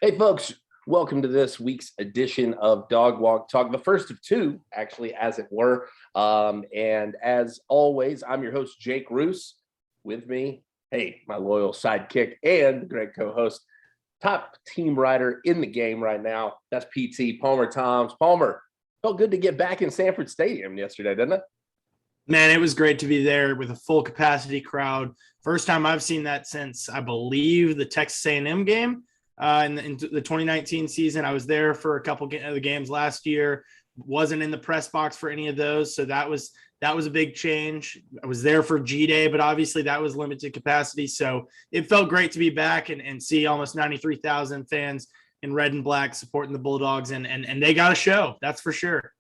Hey, folks, welcome to this week's edition of Dawg Walk Talk, the first of two, actually, as it were. And as always, I'm your host, Jake Roos. With me, hey, my loyal sidekick and great co-host, top team writer in the game right now. That's PT Palmer Toms. Palmer, felt good to get back in Sanford Stadium yesterday, didn't it? Man, it was great to be there with a full capacity crowd. First time I've seen that since, I believe, the Texas A&M game in the 2019 season. I was there for a couple of the games last year. Wasn't in the press box for any of those, so that was a big change. I was there for G-Day, but obviously that was limited capacity. So it felt great to be back and see almost 93,000 fans in red and black supporting the Bulldogs, and they got a show, that's for sure.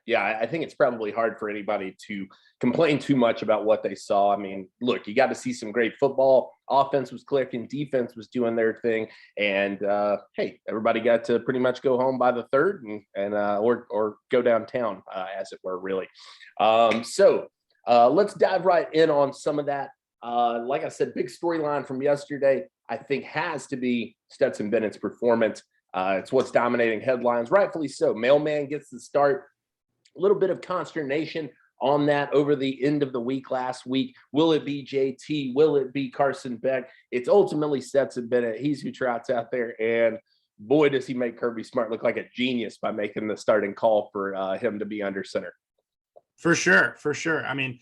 Yeah, I think it's probably hard for anybody to complain too much about what they saw. I mean, look, you got to see some great football. Offense was clicking, defense was doing their thing, and hey, everybody got to pretty much go home by the third and or go downtown, as it were, really. So let's dive right in on some of that. Like I said, big storyline from yesterday, I think, has to be Stetson Bennett's performance. It's what's dominating headlines, rightfully so. Mailman gets the start. A little bit of consternation on that over the end of the week last week. Will it be JT? Will it be Carson Beck? It's ultimately Stetson Bennett. He's who trots out there. And boy, does he make Kirby Smart look like a genius by making the starting call for him to be under center. For sure. I mean,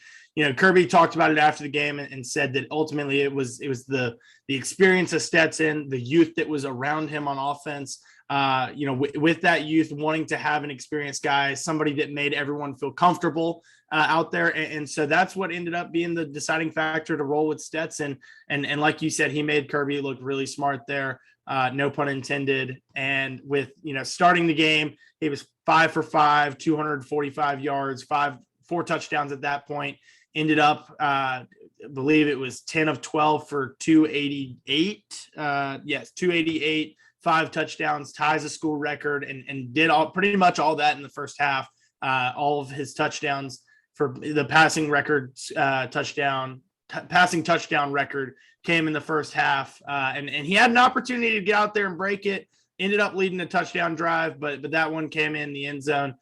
Kirby talked about it after the game and said that ultimately it was the experience of Stetson, the youth that was around him on offense. With that youth wanting to have an experienced guy, somebody that made everyone feel comfortable out there. And so that's what ended up being the deciding factor to roll with Stetson. And like you said, he made Kirby look really smart there. No pun intended. And with, starting the game, he was 5 for 5, 245 yards, 4 touchdowns at that point. Ended up, I believe it was 10 of 12 for 288. 288. 5 touchdowns, ties a school record, and did pretty much all that in the first half. All of his touchdowns for the passing touchdown record came in the first half. And he had an opportunity to get out there and break it. Ended up leading a touchdown drive, but that one came in the end zone,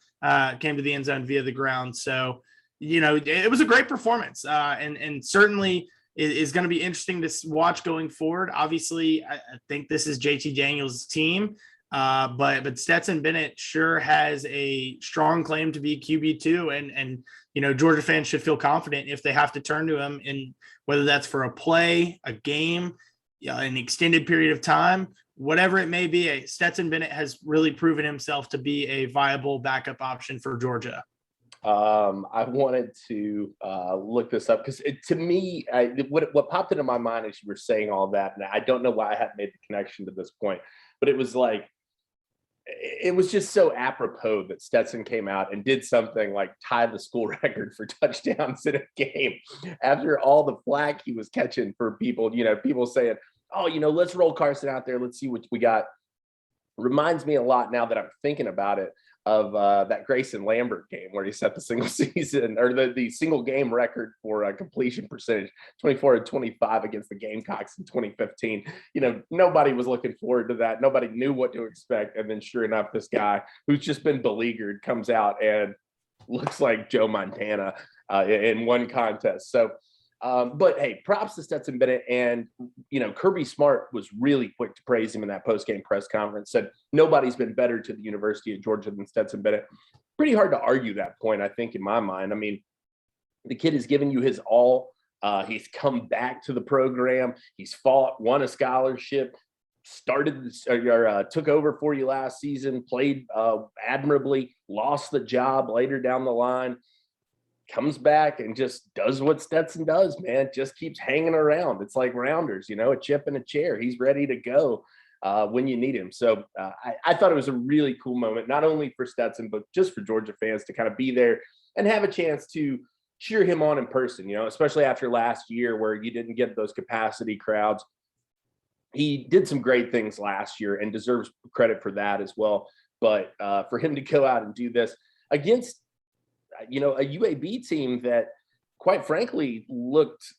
came to the end zone via the ground. So, it was a great performance, and certainly is going to be interesting to watch going forward. Obviously, I think this is JT Daniels' team, but Stetson Bennett sure has a strong claim to be QB2, and Georgia fans should feel confident if they have to turn to him, in whether that's for a play, a game, an extended period of time, whatever it may be. Stetson Bennett has really proven himself to be a viable backup option for Georgia. I wanted to look this up because to me, what popped into my mind as you were saying all that, and I don't know why I hadn't made the connection to this point, but it was just so apropos that Stetson came out and did something like tie the school record for touchdowns in a game after all the flack he was catching for people, people saying, oh, let's roll Carson out there. Let's see what we got. Reminds me a lot, now that I'm thinking about it, of that Grayson Lambert game where he set the single season or the single game record for a completion percentage, 24-25 against the Gamecocks in 2015. Nobody was looking forward to that. Nobody knew what to expect. And then sure enough, this guy who's just been beleaguered comes out and looks like Joe Montana in one contest. So, but hey, props to Stetson Bennett. And, Kirby Smart was really quick to praise him in that post-game press conference, said nobody's been better to the University of Georgia than Stetson Bennett. Pretty hard to argue that point, I think, in my mind. I mean, the kid has given you his all. He's come back to the program. He's fought, won a scholarship, took over for you last season, played admirably, lost the job later down the line. Comes back and just does what Stetson does, man. Just keeps hanging around. It's like Rounders, a chip in a chair. He's ready to go when you need him. So I thought it was a really cool moment, not only for Stetson, but just for Georgia fans to kind of be there and have a chance to cheer him on in person, especially after last year where you didn't get those capacity crowds. He did some great things last year and deserves credit for that as well. But for him to go out and do this against a UAB team that, quite frankly, looked,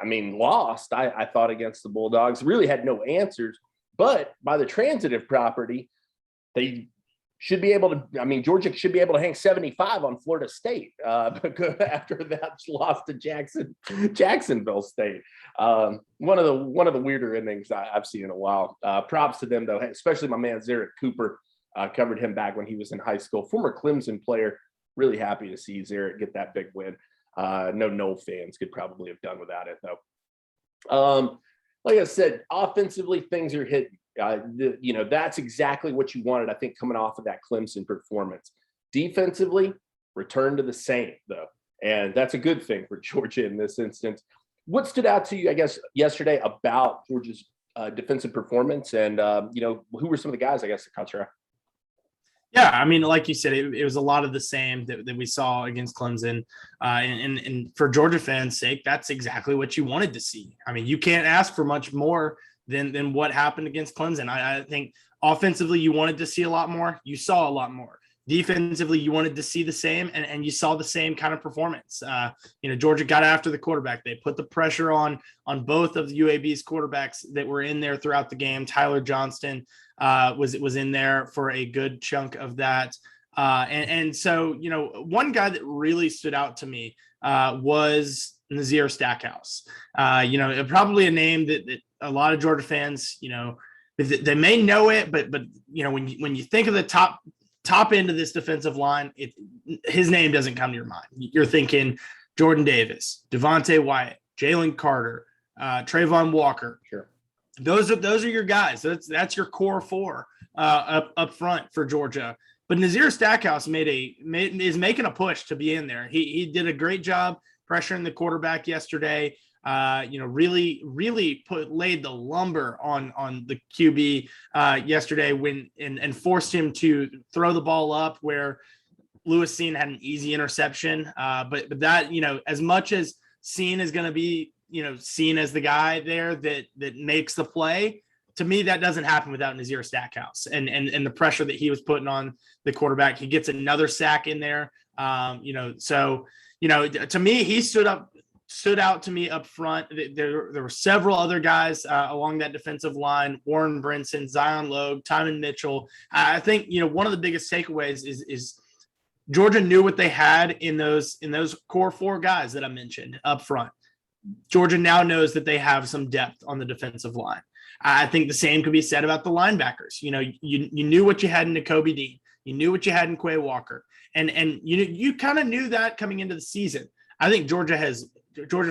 lost, I thought, against the Bulldogs, really had no answers. But by the transitive property, they should be able to, I mean, Georgia should be able to hang 75 on Florida State after that loss to Jacksonville State. One of the weirder endings I've seen in a while. Props to them, though, especially my man, Zarek Cooper. Covered him back when he was in high school. Former Clemson player. Really happy to see Zarek get that big win. No Nole fans could probably have done without it, though. Like I said, offensively, things are hitting. That's exactly what you wanted, I think, coming off of that Clemson performance. Defensively, return to the same, though. And that's a good thing for Georgia in this instance. What stood out to you, I guess, yesterday about Georgia's defensive performance? And, who were some of the guys, I guess, that caught your eye? Yeah, I mean, like you said, it was a lot of the same that we saw against Clemson. And for Georgia fans' sake, that's exactly what you wanted to see. I mean, you can't ask for much more than what happened against Clemson. I think offensively, you wanted to see a lot more. You saw a lot more. Defensively, you wanted to see the same, and you saw the same kind of performance. Georgia got after the quarterback. They put the pressure on both of the UAB's quarterbacks that were in there throughout the game. Tyler Johnston was in there for a good chunk of that. So, one guy that really stood out to me was Nazir Stackhouse. Probably a name that a lot of Georgia fans, they may know it, but when you think of the top end of this defensive line, his name doesn't come to your mind. You're thinking Jordan Davis, Devontae Wyatt, Jalen Carter, Trayvon Walker. Sure. Those are your guys. That's your core four up front for Georgia. But Nazir Stackhouse is making a push to be in there. He did a great job pressuring the quarterback yesterday. Really laid the lumber on the QB yesterday and forced him to throw the ball up where Lewis Cine had an easy interception. But that, as much as Cine is going to be, seen as the guy there that makes the play, to me, that doesn't happen without Nazir Stackhouse and the pressure that he was putting on the quarterback. He gets another sack in there. To me, he stood out to me up front. There were several other guys along that defensive line: Warren Brinson, Zion Logue, Timon Mitchell. I think one of the biggest takeaways is Georgia knew what they had in those core four guys that I mentioned up front. Georgia now knows that they have some depth on the defensive line. I think the same could be said about the linebackers. You knew what you had in Nakobe Dean. You knew what you had in Quay Walker, and you kind of knew that coming into the season. I think Georgia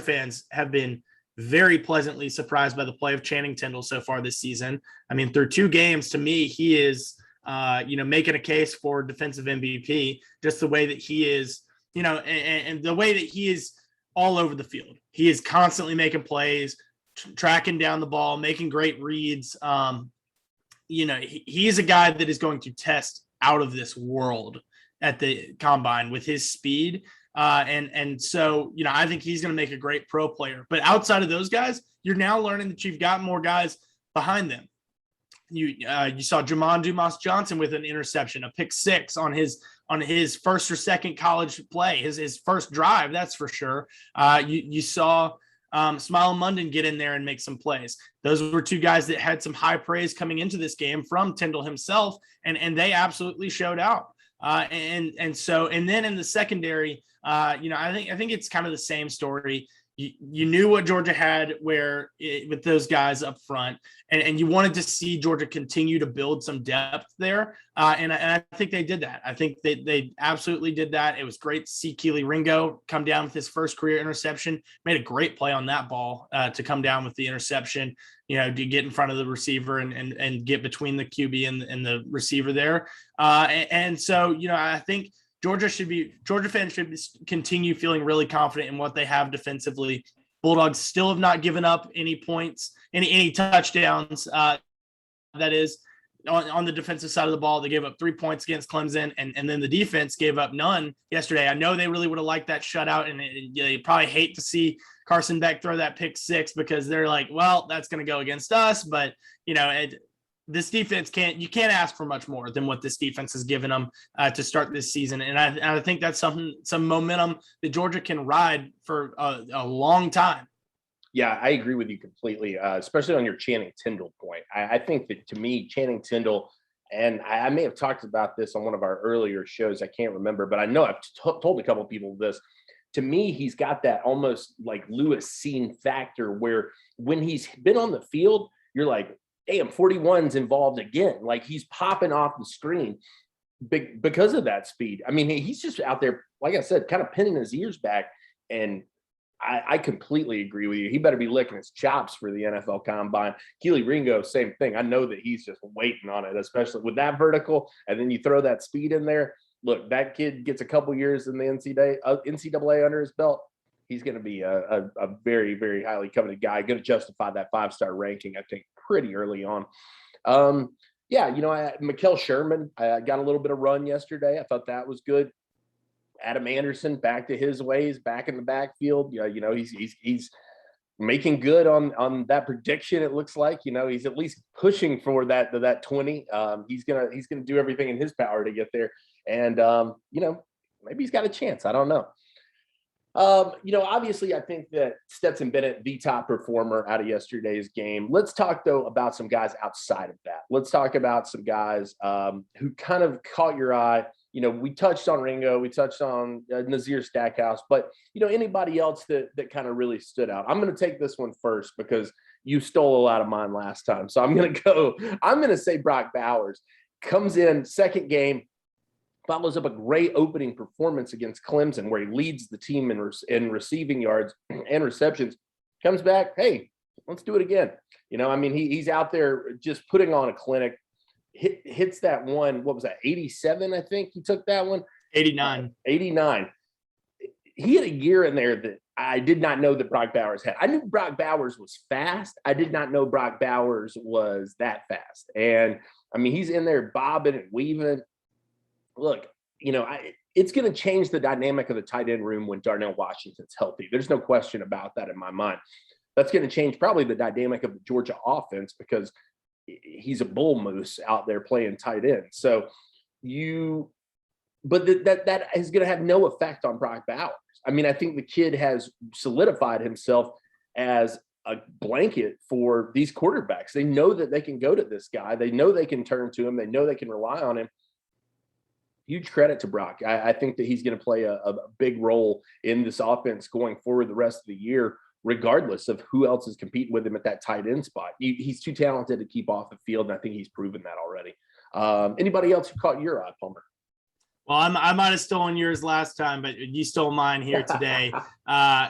fans have been very pleasantly surprised by the play of Channing Tindall so far this season. I mean, through 2 games, to me, he is, making a case for defensive MVP, just the way that he is, and the way that he is all over the field. He is constantly making plays, tracking down the ball, making great reads. He is a guy that is going to test out of this world at the combine with his speed. So, I think he's going to make a great pro player. But outside of those guys, you're now learning that you've got more guys behind them. You saw Jamon Dumas Johnson with an interception, a pick 6 on his first or second college play, his first drive, that's for sure. You saw Smile Munden get in there and make some plays. Those were 2 guys that had some high praise coming into this game from Tindall himself, and they absolutely showed out. And then in the secondary, I think it's kind of the same story. You knew what Georgia had with those guys up front, and you wanted to see Georgia continue to build some depth there. And I think they did that. I think they absolutely did that. It was great to see Keely Ringo come down with his first career interception. Made a great play on that ball to come down with the interception, to get in front of the receiver and get between the QB and the receiver there. So, I think Georgia fans should continue feeling really confident in what they have defensively. Bulldogs still have not given up any points, any touchdowns. That is on the defensive side of the ball. They gave up 3 points against Clemson, and then the defense gave up none yesterday. I know they really would have liked that shutout, and they probably hate to see Carson Beck throw that pick 6 because they're like, well, that's going to go against us. But this defense you can't ask for much more than what this defense has given them to start this season. And I think that's some momentum that Georgia can ride for a long time. Yeah, I agree with you completely, especially on your Channing Tindall point. I think that, to me, Channing Tindall, and I may have talked about this on one of our earlier shows. I can't remember, but I know I've told a couple of people this. To me, he's got that almost like Lewis scene factor where when he's been on the field, you're like, damn, 41's involved again. Like, he's popping off the screen because of that speed. I mean, he's just out there, like I said, kind of pinning his ears back. And I completely agree with you. He better be licking his chops for the NFL Combine. Keely Ringo, same thing. I know that he's just waiting on it, especially with that vertical. And then you throw that speed in there. Look, that kid gets a couple years in the NCAA under his belt. He's going to be a very, very highly coveted guy. Going to justify that 5-star ranking, I think, pretty early on. Mikael Sherman got a little bit of run yesterday. I thought that was good. Adam Anderson back to his ways, back in the backfield. He's making good on that prediction. It looks like, he's at least pushing for that 20. He's gonna do everything in his power to get there. And maybe he's got a chance. I don't know. Obviously, I think that Stetson Bennett, the top performer out of yesterday's game. Let's talk, though, about some guys outside of that. Let's talk about some guys who kind of caught your eye. We touched on Ringo, we touched on Nazir Stackhouse, but, anybody else that kind of really stood out? I'm going to take this one first because you stole a lot of mine last time. So I'm going to say Brock Bowers comes in second game, follows up a great opening performance against Clemson where he leads the team in receiving yards and receptions, comes back, hey, let's do it again. He's out there just putting on a clinic. Hits that one. What was that? 87, I think he took that one. 89. 89. He had a year in there that I did not know that Brock Bowers had. I knew Brock Bowers was fast. I did not know Brock Bowers was that fast. And he's in there bobbing and weaving. Look, it's going to change the dynamic of the tight end room when Darnell Washington's healthy. There's no question about that in my mind. That's going to change probably the dynamic of the Georgia offense because he's a bull moose out there playing tight end. So that is going to have no effect on Brock Bowers. I think the kid has solidified himself as a blanket for these quarterbacks. They know that they can go to this guy. They know they can turn to him. They know they can rely on him. Huge credit to Brock. I think that he's going to play a big role in this offense going forward the rest of the year, regardless of who else is competing with him at that tight end spot. He's too talented to keep off the field, and I think he's proven that already. Anybody else who caught your eye, Palmer? Well, I might have stolen yours last time, but you stole mine here today.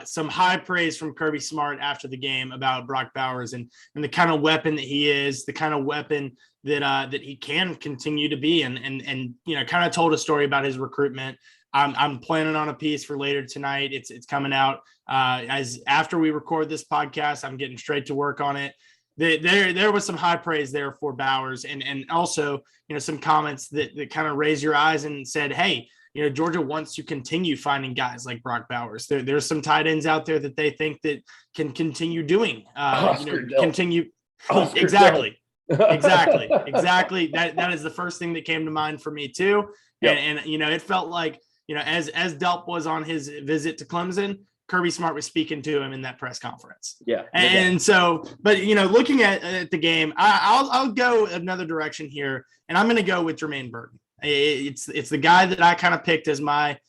Some high praise from Kirby Smart after the game about Brock Bowers and the kind of weapon that he is, the kind of weapon that he can continue to be, and kind of told a story about his recruitment. I'm planning on a piece for later tonight. It's coming out as after we record this podcast. I'm getting straight to work on it. There was some high praise there for Bowers, and also some comments that kind of raised your eyes and said, hey, Georgia wants to continue finding guys like Brock Bowers. There's some tight ends out there that they think that can continue doing continue. Oscar exactly. Exactly. That is the first thing that came to mind for me too. Yep. And it felt like, as Delp was on his visit to Clemson, Kirby Smart was speaking to him in that press conference. Yeah. And so, but looking at the game, I'll go another direction here, and I'm going to go with Jermaine Burton. It's the guy that I kind of picked as my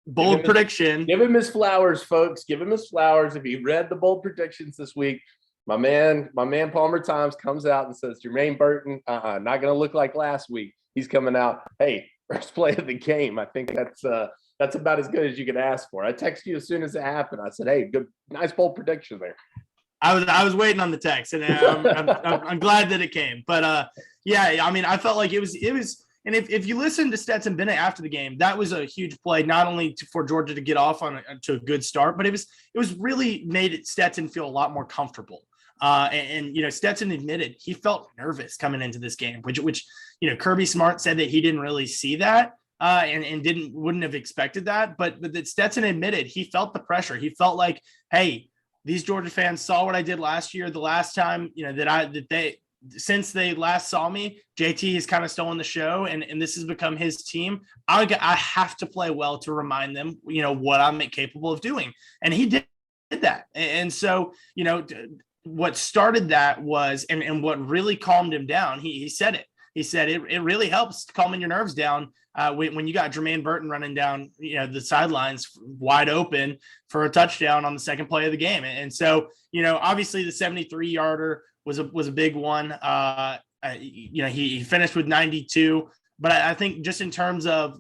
bold prediction. Give him his flowers, folks. Give him his flowers. If he read the bold predictions this week, my man Palmer Times comes out and says Jermaine Burton, not going to look like last week. He's coming out, hey, first play of the game. I think that's about as good as you could ask for. I texted you as soon as it happened. I said, hey, good, nice bold prediction there. I was waiting on the text, and I'm glad that it came. But I felt like it was. And if you listen to Stetson Bennett after the game, that was a huge play, not only for Georgia to get off to a good start, but it was really made Stetson feel a lot more comfortable. Stetson admitted he felt nervous coming into this game, which Kirby Smart said that he didn't really see that. And wouldn't have expected that, but that Stetson admitted he felt the pressure. He felt like, hey, these Georgia fans saw what I did last year. The last time, since they last saw me, JT has kind of stolen the show, and this has become his team. I have to play well to remind them, what I'm capable of doing. And he did that. And so, what started that was, and what really calmed him down, he said it. He said it really helps calming your nerves down when you got Jermaine Burton running down, the sidelines wide open for a touchdown on the second play of the game. And so, obviously the 73-yarder was a big one. He finished with 92, but I think just in terms of,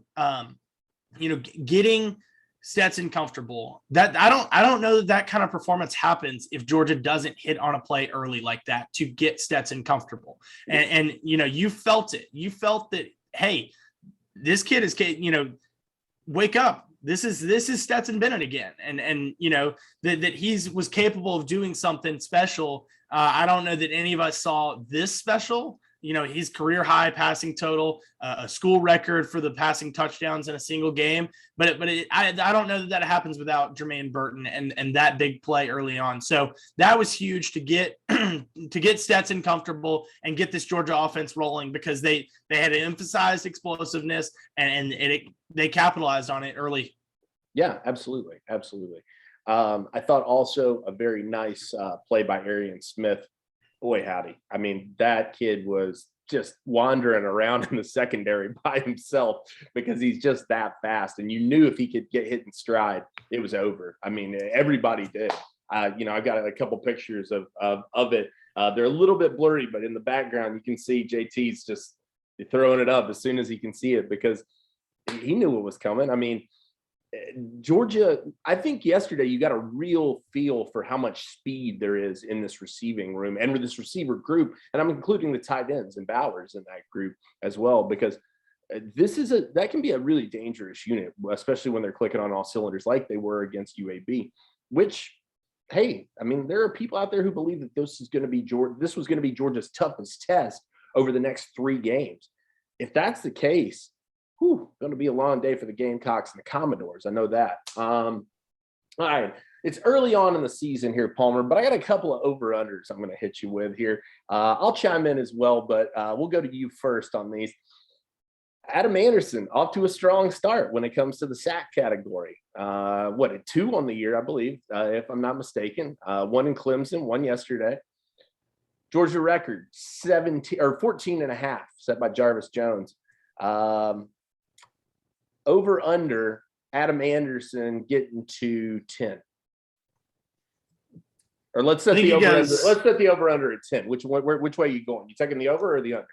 getting Stetson comfortable, that I don't know that kind of performance happens if Georgia doesn't hit on a play early like that to get Stetson comfortable. And you felt it. You felt that, hey, this kid is, wake up. This is Stetson Bennett again. And that he was capable of doing something special. I don't know that any of us saw this special. His career high passing total, a school record for the passing touchdowns in a single game. But I don't know that happens without Jermaine Burton and that big play early on. So that was huge to get Stetson comfortable and get this Georgia offense rolling, because they had to emphasize explosiveness and they capitalized on it early. Yeah, absolutely. Absolutely. I thought also a very nice play by Arian Smith. Boy, howdy. I mean, that kid was just wandering around in the secondary by himself because he's just that fast. And you knew if he could get hit in stride, it was over. I mean, everybody did. I've got a couple pictures of it. They're a little bit blurry, but in the background, you can see JT's just throwing it up as soon as he can see it, because he knew what was coming. I mean, Georgia, I think yesterday you got a real feel for how much speed there is in this receiving room and with this receiver group. And I'm including the tight ends and Bowers in that group as well, because that can be a really dangerous unit, especially when they're clicking on all cylinders like they were against UAB, which, hey, I mean, there are people out there who believe that this was going to be Georgia's toughest test over the next 3 games. If that's the case, going to be a long day for the Gamecocks and the Commodores. I know that. All right. It's early on in the season here, Palmer, but I got a couple of over-unders I'm going to hit you with here. I'll chime in as well, but we'll go to you first on these. Adam Anderson off to a strong start when it comes to the sack category. A 2 on the year, I believe, if I'm not mistaken. 1 in Clemson, 1 yesterday. Georgia record 14 and a half set by Jarvis Jones. Over under Adam Anderson getting to 10. Or let's set the over under at 10. Which way are you going? You taking the over or the under?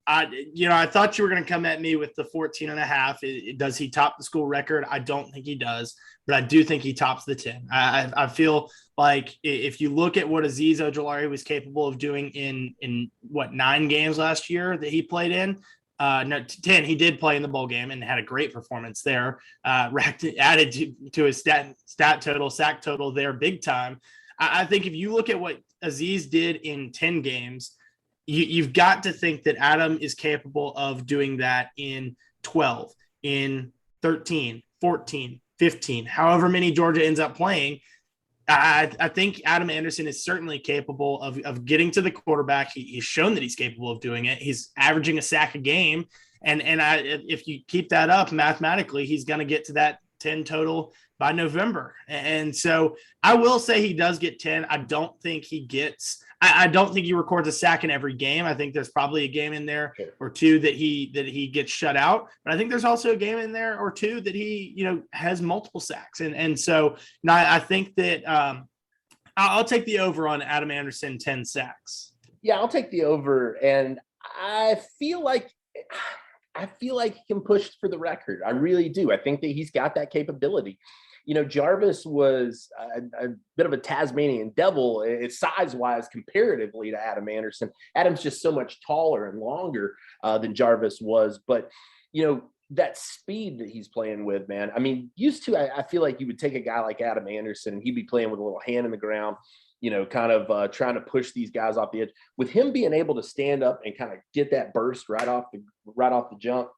I thought you were going to come at me with the 14 and a half. Does he top the school record? I don't think he does, but I do think he tops the 10. I feel like if you look at what Azeez Ojulari was capable of doing in 9 games last year that he played in, 10, he did play in the bowl game and had a great performance there, added to his sack total there big time. I think if you look at what Azeez did in 10 games, you've got to think that Adam is capable of doing that in 12, in 13, 14, 15, however many Georgia ends up playing. I think Adam Anderson is certainly capable of getting to the quarterback. He's shown that he's capable of doing it. He's averaging a sack a game. And if you keep that up mathematically, he's going to get to that 10 total by November. And so I will say he does get 10. I don't think he records a sack in every game. I think there's probably a game in there or 2 that he gets shut out. But I think there's also a game in there or 2 that he, has multiple sacks. And so I think that I'll take the over on Adam Anderson 10 sacks. Yeah, I'll take the over. And I feel like he can push for the record. I really do. I think that he's got that capability. Jarvis was a bit of a Tasmanian devil, size-wise, comparatively to Adam Anderson. Adam's just so much taller and longer than Jarvis was. But, that speed that he's playing with, man, I mean, I feel like you would take a guy like Adam Anderson and he'd be playing with a little hand in the ground, kind of trying to push these guys off the edge. With him being able to stand up and kind of get that burst right off the jump,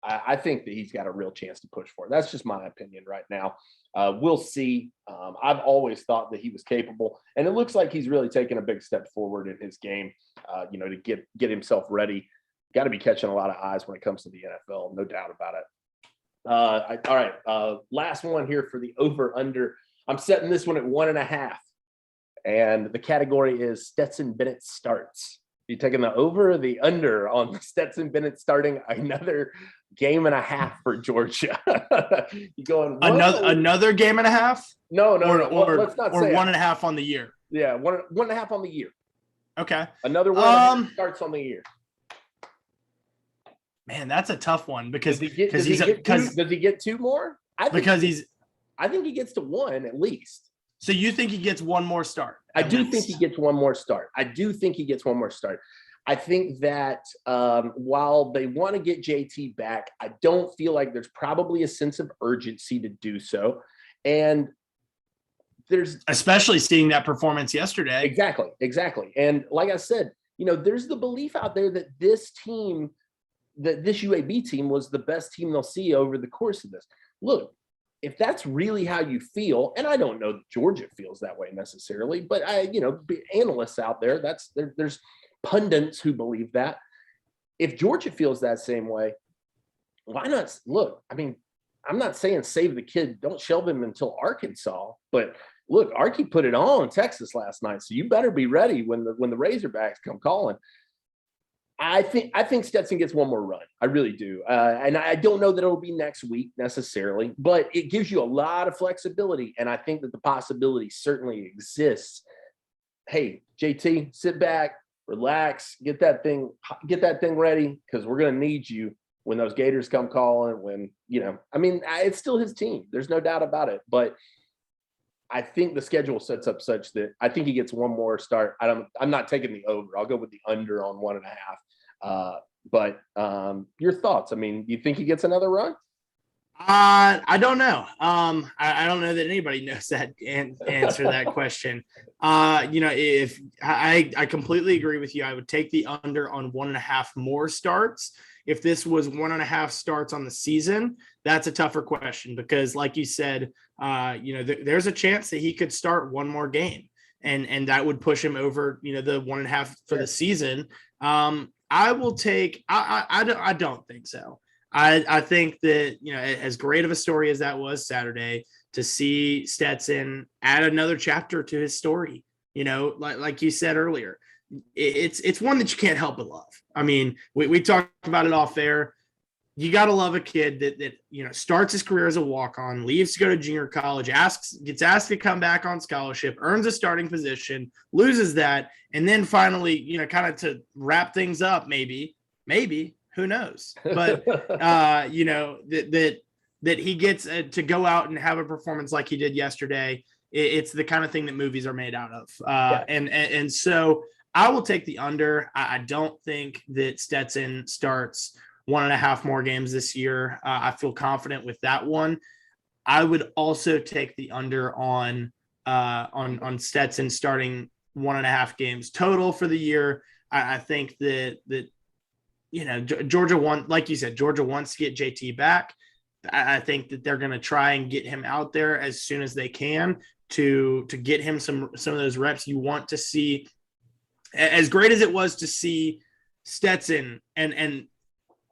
I think that he's got a real chance to push for it. That's just my opinion right now. We'll see. I've always thought that he was capable, and it looks like he's really taken a big step forward in his game, to get himself ready. Got to be catching a lot of eyes when it comes to the NFL, no doubt about it. All right. Last one here for the over-under. I'm setting this one at 1.5. And the category is Stetson Bennett starts. You taking the over or the under on Stetson Bennett starting another game and a half for Georgia? You going another game and a half? No. Let's not say 1.5 on the year. Yeah, 1.5 on the year. Okay. Another one starts on the year. Man, that's a tough one because does he get 2 more? I think he gets to 1 at least. So you think he gets one more start? I do think he gets one more start. I think that while they want to get JT back, I don't feel like there's probably a sense of urgency to do so. And there's especially seeing that performance yesterday. Exactly. And like I said, there's the belief out there that this UAB team was the best team they'll see over the course of this. Look, if that's really how you feel, and I don't know that Georgia feels that way necessarily, but analysts out there, there's pundits who believe that. If Georgia feels that same way, why not? Look, I mean, I'm not saying save the kid, don't shelve him until Arkansas, but look, Arky put it on in Texas last night, so you better be ready when the Razorbacks come calling. I think Stetson gets one more run. I really do. And I don't know that it'll be next week necessarily, but it gives you a lot of flexibility. And I think that the possibility certainly exists. Hey, JT, sit back, relax, get that thing ready, because we're going to need you when those Gators come calling, it's still his team. There's no doubt about it. But I think the schedule sets up such that I think he gets one more start. I'm not taking the over. I'll go with the under on 1.5. But your thoughts? I mean, you think he gets another run? I don't know. I don't know that anybody knows that answer that question. If I completely agree with you, I would take the under on 1.5 more starts. If this was 1.5 starts on the season, that's a tougher question because, like you said, there's a chance that he could start one more game, and that would push him over, the 1.5 for the season. I will take. I don't think so. I think that, as great of a story as that was Saturday, to see Stetson add another chapter to his story, like you said earlier, it's one that you can't help but love. I mean, we talked about it off air. You got to love a kid that starts his career as a walk-on, leaves to go to junior college, gets asked to come back on scholarship, earns a starting position, loses that, and then finally, kind of to wrap things up, maybe, who knows? But that he gets to go out and have a performance like he did yesterday. It's the kind of thing that movies are made out of. And so I will take the under. I don't think that Stetson starts 1.5 more games this year. I feel confident with that one. I would also take the under on Stetson starting 1.5 games total for the year. I think that Georgia like you said, Georgia wants to get JT back. I think that they're going to try and get him out there as soon as they can to get him some of those reps. You want to see, as great as it was to see Stetson and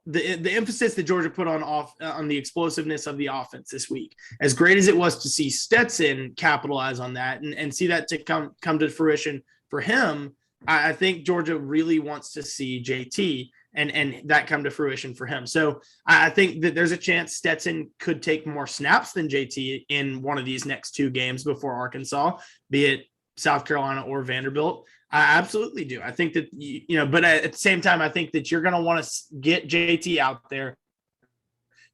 the emphasis that Georgia put on the explosiveness of the offense this week, as great as it was to see Stetson capitalize on that and see that to come to fruition for him, I think Georgia really wants to see JT and that come to fruition for him. So I think that there's a chance Stetson could take more snaps than JT in one of these next 2 games before Arkansas, be it South Carolina or Vanderbilt. I absolutely do. I think that, but at the same time, I think that you're going to want to get JT out there,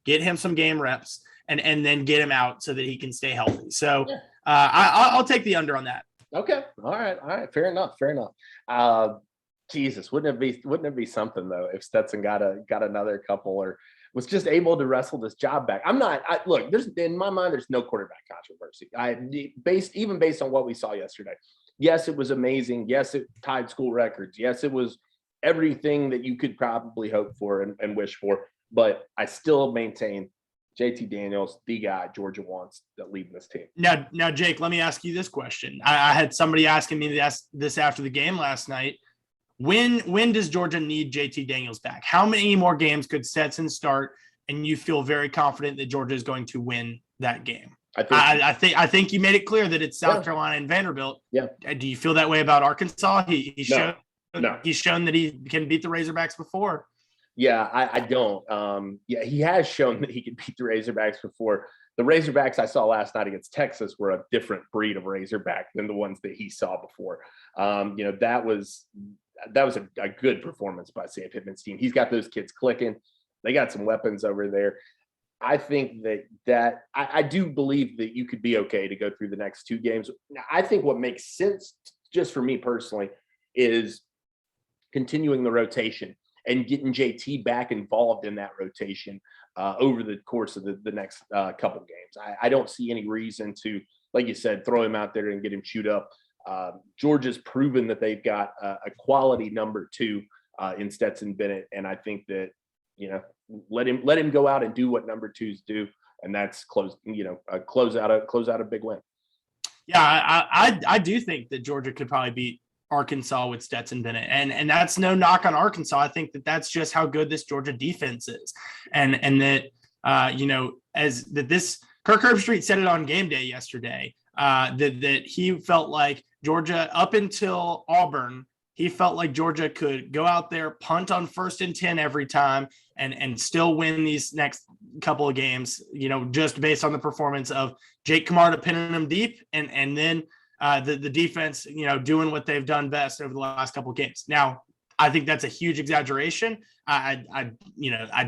get him some game reps, and then get him out so that he can stay healthy. So I'll take the under on that. Okay. All right. Fair enough. Jesus, wouldn't it be something though if Stetson got another couple or was just able to wrestle this job back? Look, there's in my mind, there's no quarterback controversy. Based on what we saw yesterday. Yes, it was amazing. Yes, it tied school records. Yes, it was everything that you could probably hope for and wish for. But I still maintain JT Daniels, the guy Georgia wants that leading this team. Now, Jake, let me ask you this question. I had somebody asking me this after the game last night. When does Georgia need JT Daniels back? How many more games could Stetson start and you feel very confident that Georgia is going to win that game? I think you made it clear that it's South Carolina and Vanderbilt. Yeah. Do you feel that way about Arkansas? He's shown that he can beat the Razorbacks before. Yeah, I don't. He has shown that he can beat the Razorbacks before. The Razorbacks I saw last night against Texas were a different breed of Razorback than the ones that he saw before. That was a good performance by Sam Pittman's team. He's got those kids clicking. They got some weapons over there. I think that I do believe that you could be okay to go through the next 2 games. Now, I think what makes sense, just for me personally, is continuing the rotation and getting JT back involved in that rotation over the course of the next couple games. I don't see any reason to, like you said, throw him out there and get him chewed up. Georgia's proven that they've got a quality number 2 in Stetson Bennett, and I think that let him go out and do what number 2s do, and that's close out a big win. Yeah, I do think that Georgia could probably beat Arkansas with Stetson Bennett, and that's no knock on Arkansas. I think that that's just how good this Georgia defense is, and that this Kirk Herbstreit said it on game day yesterday that he felt like Georgia, up until Auburn, he felt like Georgia could go out there, punt on 1st and 10 every time, and still win these next couple of games, just based on the performance of Jake Camarda pinning them deep, and then the defense, doing what they've done best over the last couple of games. Now, I think that's a huge exaggeration. I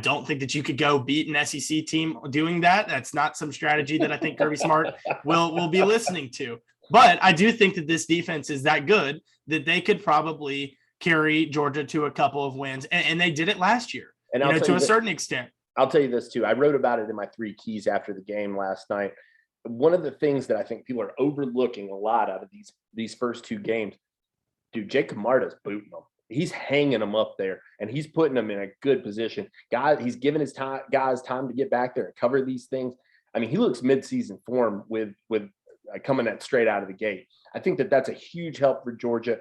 don't think that you could go beat an SEC team doing that. That's not some strategy that I think Kirby Smart will be listening to. But I do think that this defense is that good that they could probably carry Georgia to a couple of wins, and they did it last year, and to a certain extent. I'll tell you this too. I wrote about it in my 3 keys after the game last night. One of the things that I think people are overlooking a lot out of these first 2 games, dude, Jake Camarda's booting them. He's hanging them up there, and he's putting them in a good position. He's giving his guys time to get back there and cover these things. I mean, he looks midseason form with coming that straight out of the gate. I think that that's a huge help for Georgia.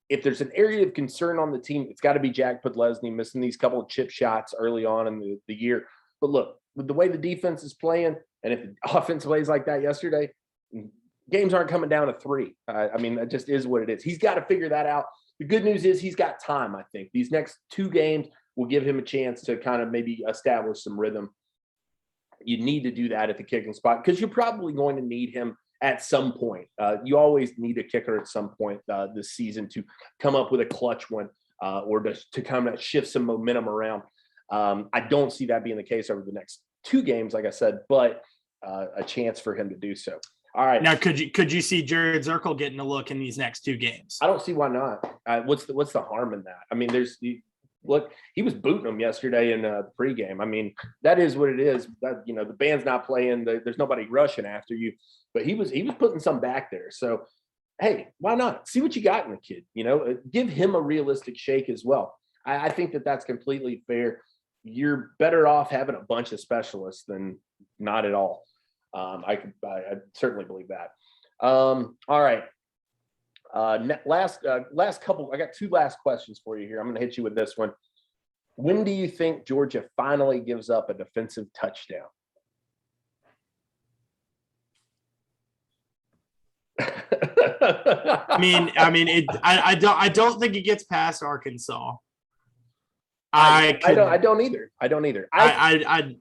If there's an area of concern on the team, it's got to be Jack Podlesny missing these couple of chip shots early on in the year. But look, with the way the defense is playing, and if the offense plays like that yesterday, games aren't coming down to 3. I mean, that just is what it is. He's got to figure that out. The good news is he's got time, I think. These next 2 games will give him a chance to kind of maybe establish some rhythm. You need to do that at the kicking spot because you're probably going to need him at some point. You always need a kicker at some point this season to come up with a clutch one or to kind of shift some momentum around. I don't see that being the case over the next 2 games, like I said, but a chance for him to do so. All right. Now, could you see Jared Zirkle getting a look in these next 2 games? I don't see why not. What's the harm in that? I mean, look, he was booting them yesterday in the pregame. I mean, that is what it is. That, the band's not playing. There's nobody rushing after you, but he was putting some back there. So, hey, why not? See what you got in the kid. Give him a realistic shake as well. I think that that's completely fair. You're better off having a bunch of specialists than not at all. I certainly believe that. All right. Last couple. I got 2 last questions for you here. I'm going to hit you with this one. When do you think Georgia finally gives up a defensive touchdown? I don't think it gets past Arkansas. I don't either. I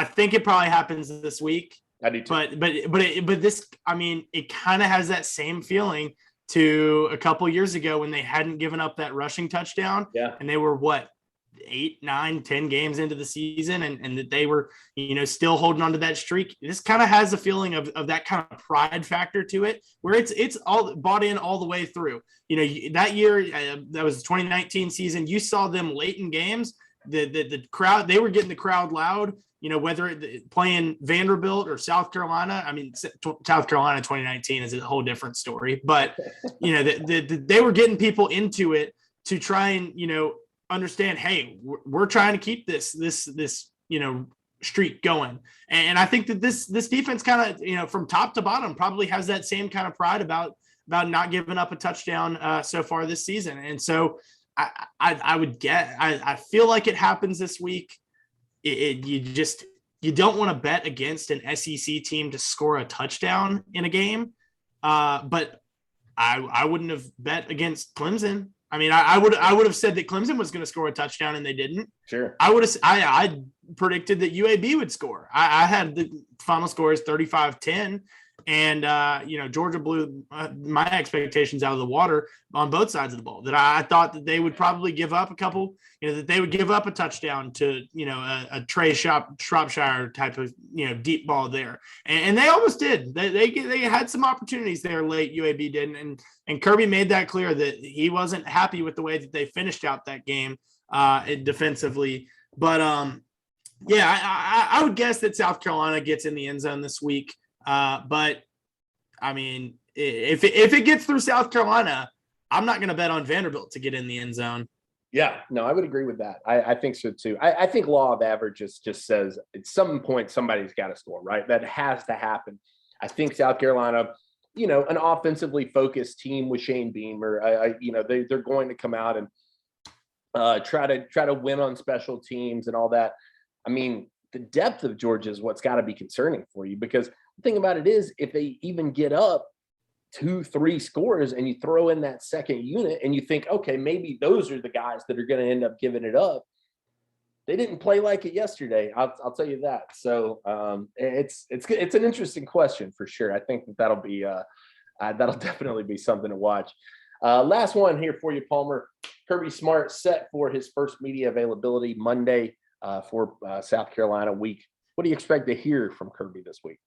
think it probably happens this week. I do too. But this, it kind of has that same feeling to a couple years ago when they hadn't given up that rushing touchdown. Yeah. And they were 8, 9, 10 games into the season, and that they were, still holding on to that streak. This kind of has a feeling of that kind of pride factor to it, where it's all bought in all the way through. That year, that was the 2019 season, you saw them late in games, the crowd, they were getting the crowd loud, whether playing Vanderbilt or South Carolina. South Carolina 2019 is a whole different story, but, they were getting people into it to try and, understand, hey, we're trying to keep this streak going. And I think that this defense kind of, from top to bottom probably has that same kind of pride about not giving up a touchdown so far this season. And so I feel like it happens this week. You just you don't want to bet against an SEC team to score a touchdown in a game. But I wouldn't have bet against Clemson. I mean, I would have said that Clemson was going to score a touchdown and they didn't. Sure. I predicted that UAB would score. I had the final score is 35-10. And, Georgia blew my expectations out of the water on both sides of the ball. That I thought that they would probably give up a couple, that they would give up a touchdown to, a Trey Shropshire type of, deep ball there. And they almost did. They had some opportunities there late, UAB did. And Kirby made that clear that he wasn't happy with the way that they finished out that game defensively. But, I would guess that South Carolina gets in the end zone this week. But I mean, if it gets through South Carolina, I'm not going to bet on Vanderbilt to get in the end zone. Yeah, no, I would agree with that. I think so too. I think law of averages just says at some point somebody's got to score, right? That has to happen. I think South Carolina, an offensively focused team with Shane Beamer, they're going to come out and try to win on special teams and all that. I mean, the depth of Georgia is what's got to be concerning for you, because the thing about it is, if they even get up 2-3 scores and you throw in that second unit and you think, okay, maybe those are the guys that are going to end up giving it up. They didn't play like it yesterday. I'll tell you that. So it's an interesting question for sure. I think that'll definitely be something to watch. Last one here for you, Palmer. Kirby Smart set for his first media availability Monday for South Carolina week. What do you expect to hear from Kirby this week?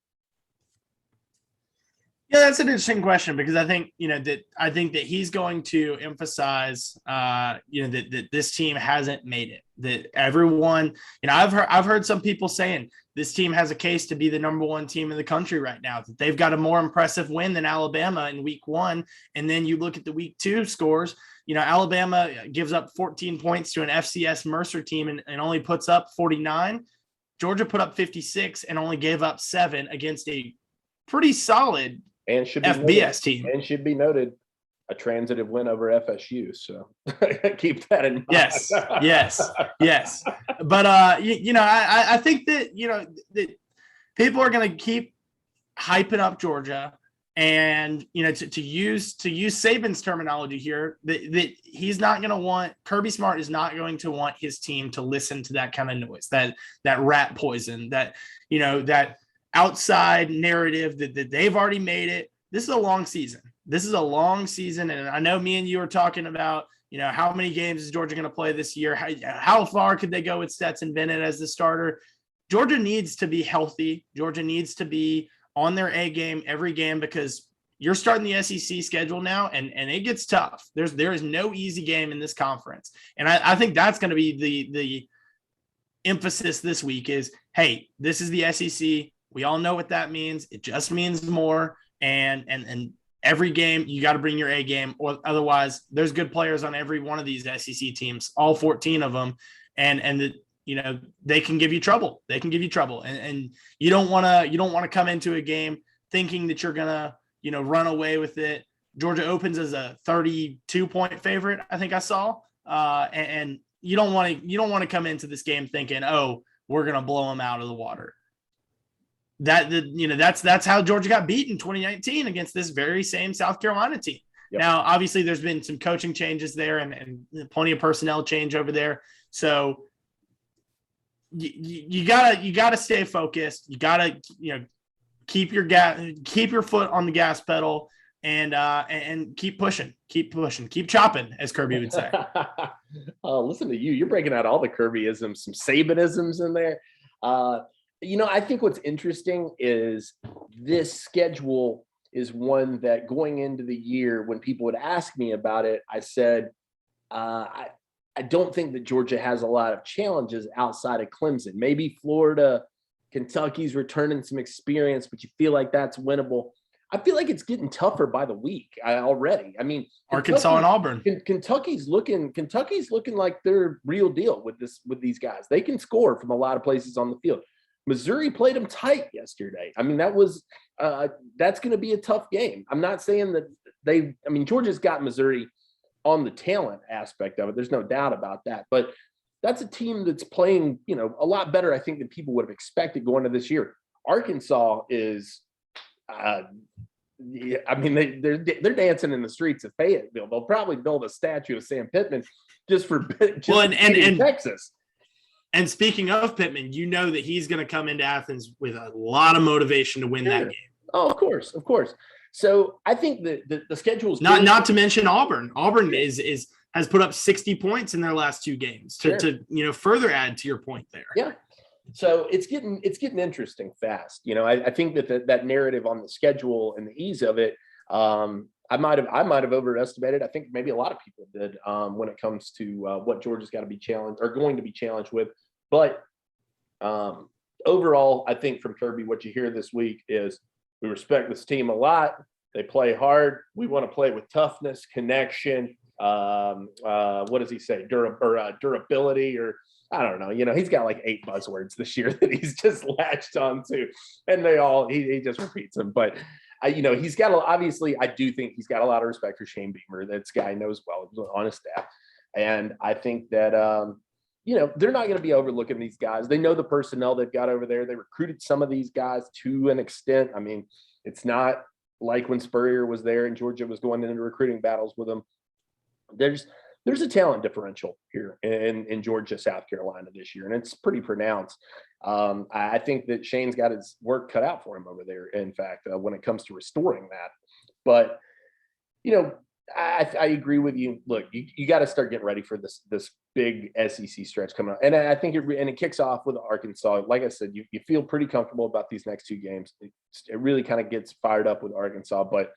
Yeah, that's an interesting question, because I think that he's going to emphasize that this team hasn't made it. That everyone, I've heard some people saying this team has a case to be the number one team in the country right now. That they've got a more impressive win than Alabama in week 1, and then you look at the week 2 scores. Alabama gives up 14 points to an FCS Mercer team and only puts up 49. Georgia put up 56 and only gave up 7 against a pretty solid and should be FBS team. And should be noted, a transitive win over FSU. So keep that in mind. Yes. But I think that that people are going to keep hyping up Georgia, and to use Saban's terminology here, that he's not going to want, Kirby Smart is not going to want his team to listen to that kind of noise, that rat poison, that that outside narrative that they've already made it. This is a long season. And I know me and you are talking about, how many games is Georgia going to play this year? How far could they go with Stetson Bennett as the starter? Georgia needs to be healthy. Georgia needs to be on their A game every game, because you're starting the SEC schedule now, and it gets tough. There is no easy game in this conference. And I think that's going to be the emphasis this week is, hey, this is the SEC. We all know what that means. It just means more. And every game, you got to bring your A game, or otherwise there's good players on every one of these SEC teams, all 14 of them. And they can give you trouble. And you don't want to come into a game thinking that you're going to, run away with it. Georgia opens as a 32-point favorite, I think I saw. And you don't want to come into this game thinking, oh, we're going to blow them out of the water. That's how Georgia got beat in 2019 against this very same South Carolina team. Yep. Now, obviously, there's been some coaching changes there and plenty of personnel change over there. So you gotta stay focused. You gotta keep your foot on the gas pedal and keep pushing, keep chopping, as Kirby would say. Oh, listen to you. You're breaking out all the Kirbyisms, some Sabanisms in there. I think what's interesting is this schedule is one that, going into the year, when people would ask me about it, I said, I don't think that Georgia has a lot of challenges outside of Clemson. Maybe Florida, Kentucky's returning some experience, but you feel like that's winnable. I feel like it's getting tougher by the week already. I mean, Arkansas and Auburn. Kentucky's looking like they're real deal with these guys. They can score from a lot of places on the field. Missouri played them tight yesterday. I mean, that's going to be a tough game. I'm not saying that Georgia's got Missouri on the talent aspect of it. There's no doubt about that. But that's a team that's playing, a lot better, I think, than people would have expected going into this year. Arkansas is, yeah, I mean, they're dancing in the streets of Fayetteville. They'll probably build a statue of Sam Pittman just for beating Texas. And speaking of Pittman, you know that he's going to come into Athens with a lot of motivation to win that game. Oh, of course. So I think that the schedule is not to mention Auburn. Auburn has put up 60 points in their last 2 games to further add to your point there. Yeah. So it's getting interesting fast. I think that narrative on the schedule and the ease of it, I might have overestimated. I think maybe a lot of people did when it comes to what Georgia's got to be challenged or going to be challenged with. But overall, I think from Kirby, what you hear this week is we respect this team a lot. They play hard. We want to play with toughness, connection. What does he say? Durability, or I don't know. He's got like 8 buzzwords this year that he's just latched onto, and he just repeats them. But he's got obviously, I do think he's got a lot of respect for Shane Beamer. That guy knows well on his staff, and I think that they're not going to be overlooking these guys. They know the personnel they've got over there. They recruited some of these guys to an extent. I mean, it's not like when Spurrier was there and Georgia was going into recruiting battles with them. There's a talent differential here in Georgia, South Carolina this year, and it's pretty pronounced. I think that Shane's got his work cut out for him over there, in fact, when it comes to restoring that. But, I agree with you. Look, you got to start getting ready for this big SEC stretch coming up. And I think it kicks off with Arkansas. Like I said, you feel pretty comfortable about these next 2 games. It really kind of gets fired up with Arkansas. But,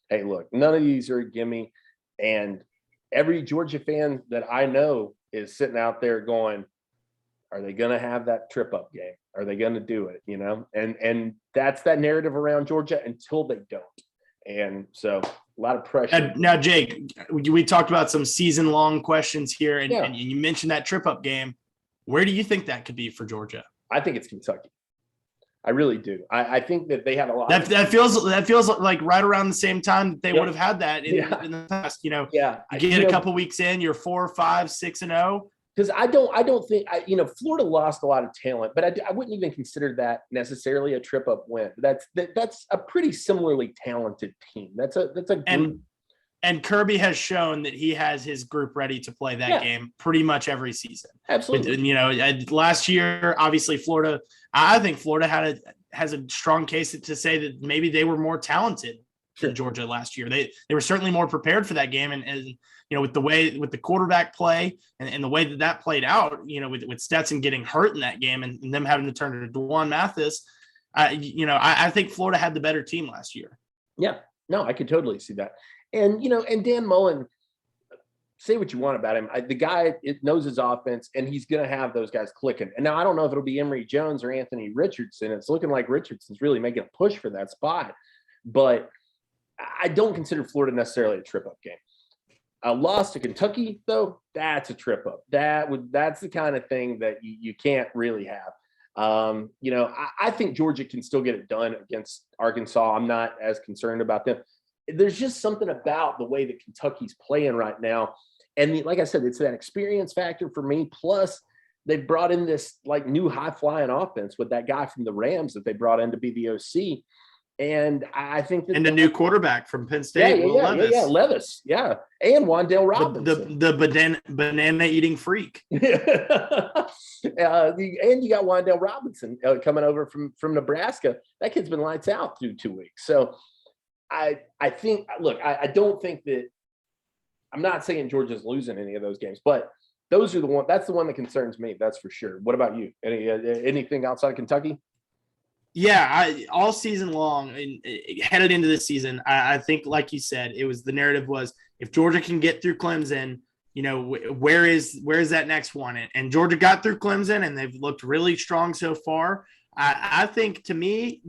hey, look, none of these are a gimme. And every Georgia fan that I know is sitting out there going, are they going to have that trip-up game? Are they going to do it, And that's that narrative around Georgia until they don't. And so a lot of pressure. Now, Jake, we talked about some season-long questions here, and you mentioned that trip-up game. Where do you think that could be for Georgia? I think it's Kentucky. I really do. I think that they have a lot. That feels like right around the same time that they would have had that in the past. You get a couple weeks in, you're 4, 5, 6-0. Because I don't think Florida lost a lot of talent, but I wouldn't even consider that necessarily a trip up win. That's a pretty similarly talented team. That's a group. And Kirby has shown that he has his group ready to play that game pretty much every season. Absolutely. Last year, obviously Florida. I think Florida has a strong case to say that maybe they were more talented than Georgia last year. They were certainly more prepared for that game, and with the quarterback play and the way that played out, with Stetson getting hurt in that game and them having to turn to DeJuan Mathis, I think Florida had the better team last year. Yeah, no, I could totally see that. And, and Dan Mullen, say what you want about him. The guy knows his offense, and he's going to have those guys clicking. And now I don't know if it'll be Emory Jones or Anthony Richardson. It's looking like Richardson's really making a push for that spot. But I don't consider Florida necessarily a trip-up game. A loss to Kentucky, though, that's a trip-up. That's the kind of thing that you can't really have. I think Georgia can still get it done against Arkansas. I'm not as concerned about them. There's just something about the way that Kentucky's playing right now. And like I said, it's that experience factor for me. Plus, they've brought in this like new high-flying offense with that guy from the Rams that they brought in to be the OC. And I think that – And the new quarterback from Penn State, Levis. Yeah. And Wan'Dale Robinson. The banana-eating freak. And you got Wan'Dale Robinson coming over from Nebraska. That kid's been lights out through 2 weeks. So – I think, look, I don't think that – I'm not saying Georgia's losing any of those games, but that's the one that concerns me, that's for sure. What about you? Anything outside of Kentucky? Yeah, all season long and headed into this season, I think, like you said, the narrative was if Georgia can get through Clemson, where is that next one? And Georgia got through Clemson, and they've looked really strong so far. I think, to me,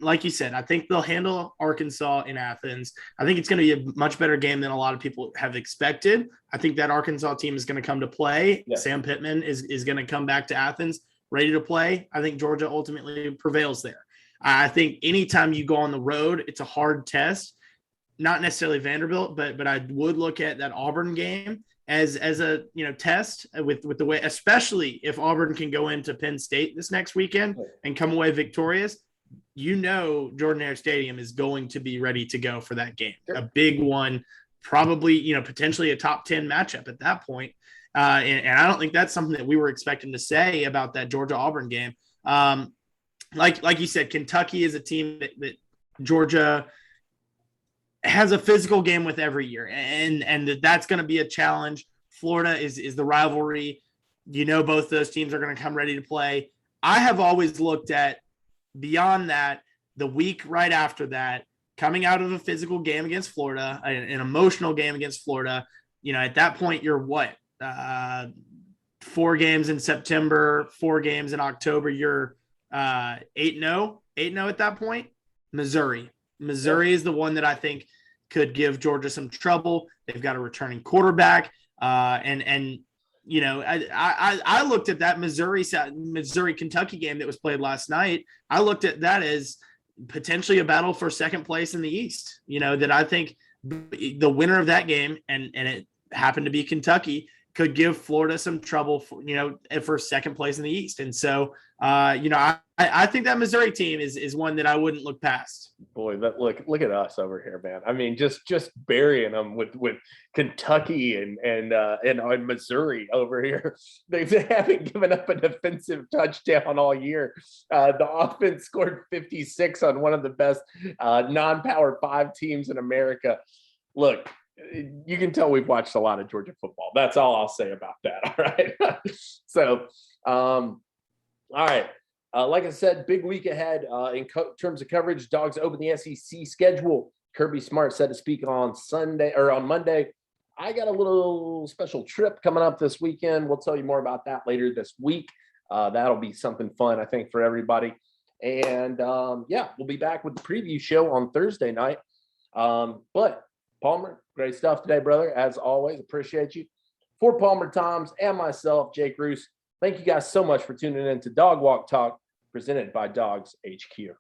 like you said, I think they'll handle Arkansas in Athens. I think it's going to be a much better game than a lot of people have expected. I think that Arkansas team is going to come to play. Yeah. Sam Pittman is going to come back to Athens ready to play. I think Georgia ultimately prevails there. I think anytime you go on the road, it's a hard test. not necessarily Vanderbilt, but I would look at that Auburn game as a test with the way, especially if Auburn can go into Penn State this next weekend and come away victorious. Jordan Hare Stadium is going to be ready to go for that game, a big one, probably potentially a top 10 matchup at that point. And I don't think that's something that we were expecting to say about that Georgia Auburn game. Like you said, Kentucky is a team that Georgia has a physical game with every year, and that's going to be a challenge. Florida is the rivalry. Both those teams are going to come ready to play. I have always looked at beyond that, the week right after that, coming out of a physical game against Florida, an emotional game against Florida. At that point, you're what? 4 games in September, 4 games in October. You're 8-0 at that point. Missouri is the one that I think could give Georgia some trouble. They've got a returning quarterback, I looked at that Missouri Kentucky game that was played last night. I looked at that as potentially a battle for second place in the East. That I think the winner of that game, and it happened to be Kentucky, could give Florida some trouble for second place in the East. And so, I think that Missouri team is one that I wouldn't look past. Boy, look at us over here, man. I mean, just burying them with Kentucky and Missouri over here. They haven't given up a defensive touchdown all year. The offense scored 56 on one of the best non-power 5 teams in America. Look, you can tell we've watched a lot of Georgia football. That's all I'll say about that. All right. So, all right. Like I said, big week ahead in terms of coverage. Dogs open the SEC schedule. Kirby Smart said to speak on Monday. I got a little special trip coming up this weekend. We'll tell you more about that later this week. That'll be something fun, I think, for everybody. And we'll be back with the preview show on Thursday night. But Palmer, great stuff today, brother. As always, appreciate you. For Palmer Toms and myself, Jake Roos, thank you guys so much for tuning in to Dawg Walk Talk, presented by Dogs HQ.